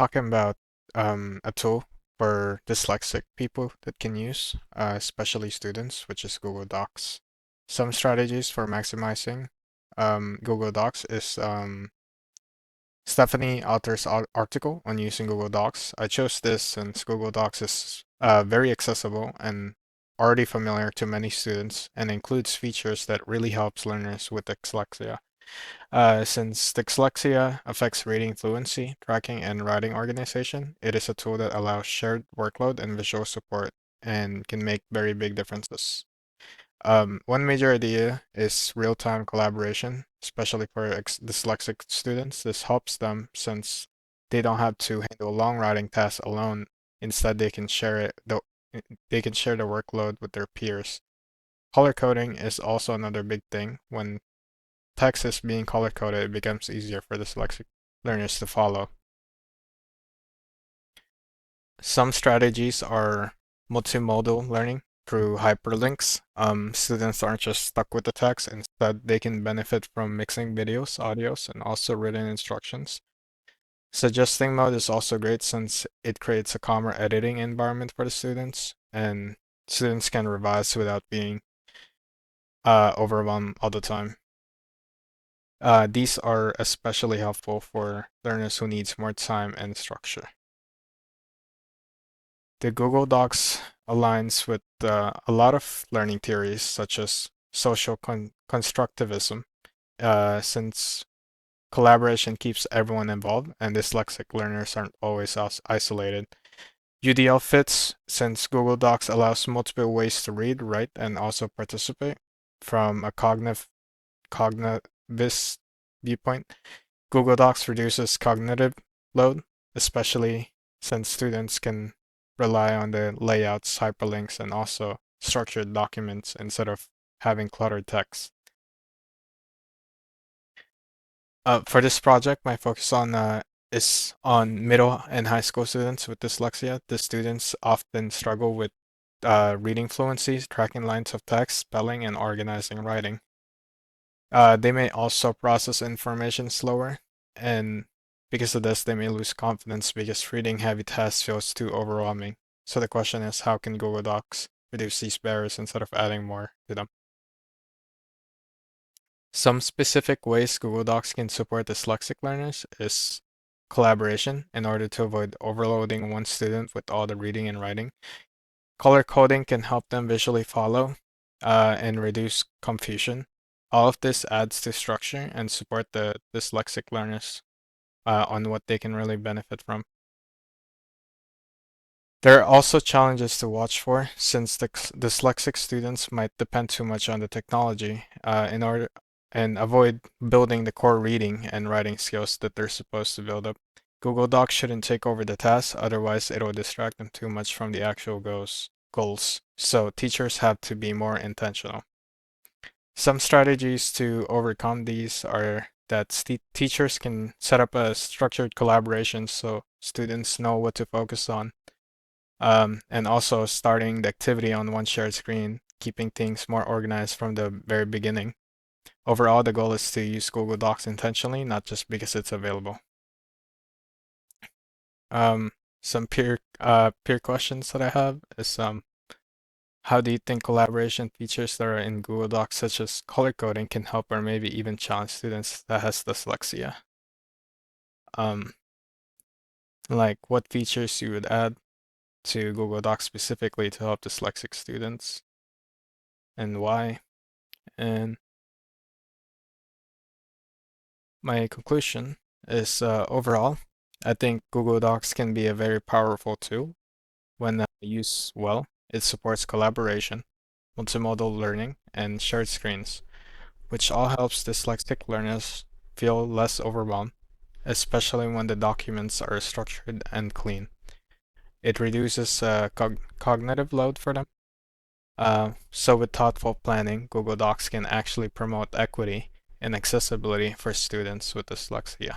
talking about a tool for dyslexic people that can use, especially students, which is Google Docs. Some strategies for maximizing Google Docs is Stephanie author's article on using Google Docs. I chose this since Google Docs is very accessible and already familiar to many students and includes features that really helps learners with dyslexia. Since dyslexia affects reading fluency, tracking, and writing organization, it is a tool that allows shared workload and visual support and can make very big differences. One major idea is real-time collaboration, especially for dyslexic students. This helps them since they don't have to handle long writing tasks alone. Instead, they can share the workload with their peers. Color coding is also another big thing. When text is being color coded, it becomes easier for dyslexic learners to follow. Some strategies are multimodal learning through hyperlinks. Students aren't just stuck with the text. Instead, they can benefit from mixing videos, audios, and also written instructions. Suggesting mode is also great since it creates a calmer editing environment for the students, and students can revise without being overwhelmed all the time. These are especially helpful for learners who needs more time and structure. The Google Docs aligns with a lot of learning theories such as social constructivism, since collaboration keeps everyone involved and dyslexic learners aren't always isolated. UDL fits since Google Docs allows multiple ways to read, write, and also participate from a cognitivist viewpoint. Google Docs reduces cognitive load, especially since students can rely on the layouts, hyperlinks, and also structured documents instead of having cluttered text. For this project, my focus is on middle and high school students with dyslexia. The students often struggle with reading fluency, tracking lines of text, spelling, and organizing writing. They may also process information slower, and because of this, they may lose confidence because reading heavy tasks feels too overwhelming. So the question is, how can Google Docs reduce these barriers instead of adding more to them? Some specific ways Google Docs can support dyslexic learners is collaboration in order to avoid overloading one student with all the reading and writing. Color coding can help them visually follow and reduce confusion. All of this adds to structure and support the dyslexic learners on what they can really benefit from. There are also challenges to watch for since the dyslexic students might depend too much on the technology in order and avoid building the core reading and writing skills that they're supposed to build up. Google Docs shouldn't take over the task, otherwise it'll distract them too much from the actual goals. So teachers have to be more intentional. Some strategies to overcome these are that teachers can set up a structured collaboration so students know what to focus on. And also starting the activity on one shared screen, keeping things more organized from the very beginning. Overall, the goal is to use Google Docs intentionally, not just because it's available. Some peer questions that I have is how do you think collaboration features that are in Google Docs, such as color coding, can help or maybe even challenge students that has dyslexia? Um, like what features you would add to Google Docs specifically to help dyslexic students, and why? And my conclusion is overall, I think Google Docs can be a very powerful tool when used well. It supports collaboration, multimodal learning, and shared screens, which all helps dyslexic learners feel less overwhelmed, especially when the documents are structured and clean. It reduces cognitive load for them. So with thoughtful planning, Google Docs can actually promote equity and accessibility for students with dyslexia.